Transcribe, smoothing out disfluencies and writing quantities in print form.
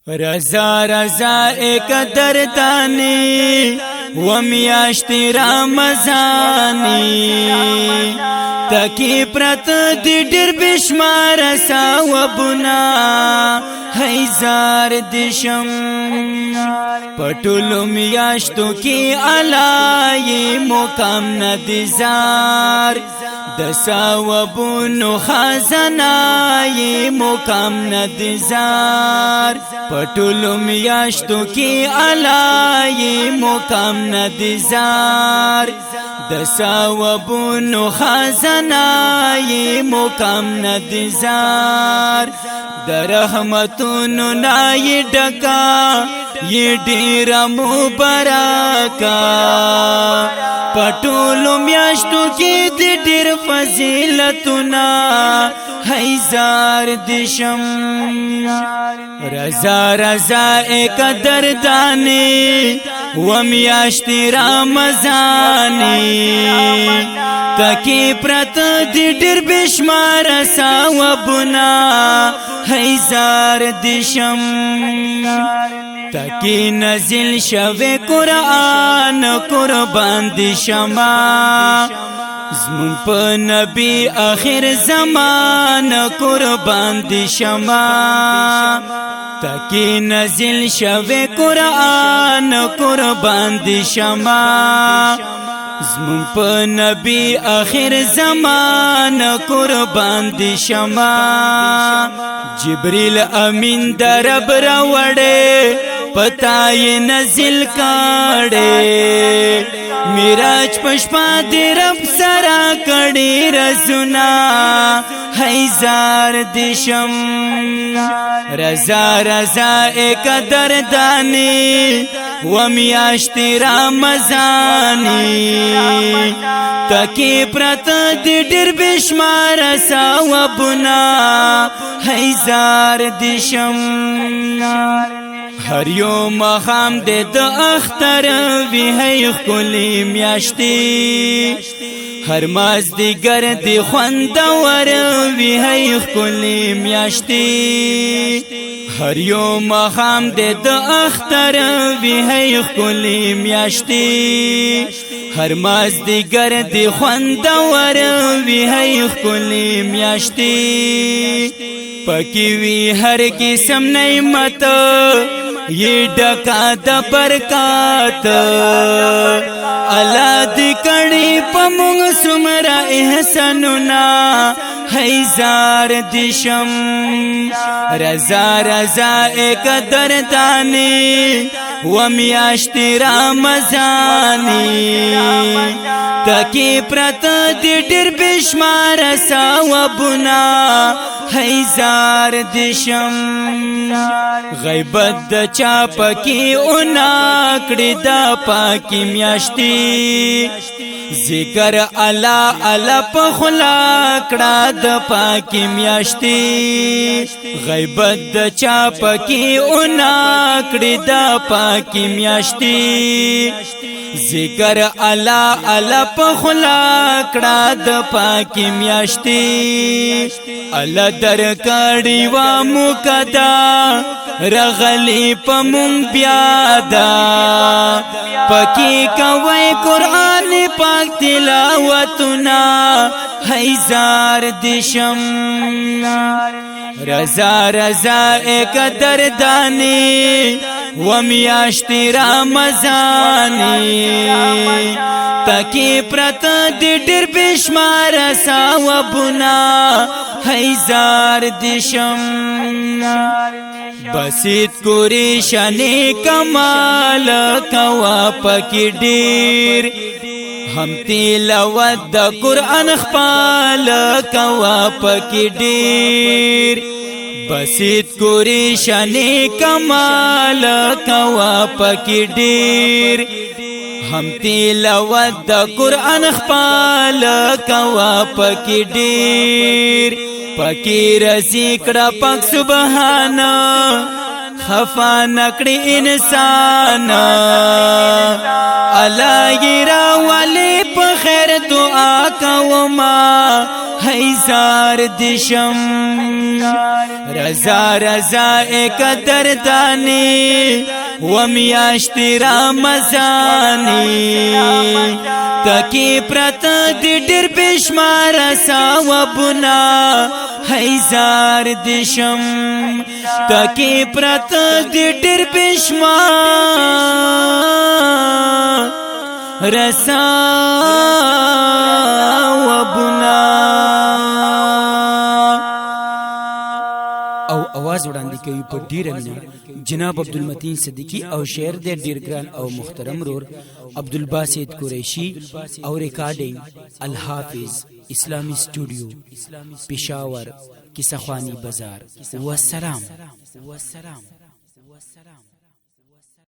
رضا رضا ایک دردانی و میاشتی رمضانی تکی پرت دی ډیر بشمار ثوابونه هزار دشم پټولو میاشتو کی علای مقام ندزار د ثوابونو خزانه مقام ندزار پټولو میاشتو کی علای مقام ندزار د ثوابونو خزانه مقام ندزار د رحمتونو نای ډکا یہ ډیر مبارکا پټولو میاشتو کې د ډیر فضیلتونه هزار دشم رضا رضا ایک دردانی و میاشتی رمضانی تکی پرت دی ډیر بشمار ثوابونه هزار دشم تکی نزل شوه قرآن قربان دی شما زمون په نبی آخر زمان قربان دی شما تکی نزل شوه قرآن قربان دی شما زمون په نبی آخر زمان قربان دی شما جبریل امین در رب راوړې پتاي نزل کړي میراج پشپا دی رب سرا کړي رزنا هزار دشم رضا رضا ایک دردانی و میاشتی رمضانی تکی پرت دی ډیر بشمار ثوابونه هزار دشم هر یو مخام د اختر وی هی خلی میاشتي هر ماز دیگر دی خوندور وی هی خلی میاشتي هر یو مخام د اختر وی هی خلی میاشتي هر ماز دیگر دی خوندور وی هی خلی میاشتي پکی وی هر قسم نعمت یہ ڈکا دا برکات اللہ دی کڑی پمونگ سمرا احسانونا ہزار دشم رضا رضا ایک دردانی و میاشتی رمضانی تکی پرت دی ډیر بشمار ثوابونه هزار دشم غیبت د چا پکی اونا کړي دا پاکی میاشتي ذکر الا الا په خلا کړه د پاکی میاشتي غیبت د چا پکی اونا کړي دا پاکی میاشتي ذکر الا الا په خلا کړه د پاکی میاشتي الله در کړي وا مقدا رغلی پمون بیادا پکی کوي قران پاک تلاوتنا هزار دشم رضا رضا ایک دردانی و میاشتی رمضانی تکی پرت دی ډیر بشمار ثوابونه هزار دشم بسیط کوری شانی کمال کوا پکی ډیر هم تلاوت د قرآن خپل کوا پکی ډیر بسیط کوری شانی کمال کوا پکی ډیر هم تلاوت د قرآن خپل کوا پکی ډیر پکی رضی کړه پاک سبحان خفا نکړي انسان الله یرا ولی په خیر دعا کوما هزار دشم رضا رضا ایک دردانی و میاشت رمضانی تکی پرت دی ډیر بشمار ثوابنا هزار دشم تکی پرت دی ډیر بشمار رسا وبنا او आवाज وړاندې کوي په ډیره مینه جناب عبدالمتین صدیقی او شعر د ډیر ګران او محترم رور عبدالباسط قریشی او ریکارډینګ الحافظ اسلامی سټوډیو پېښور کیسه خوانی بازار والسلام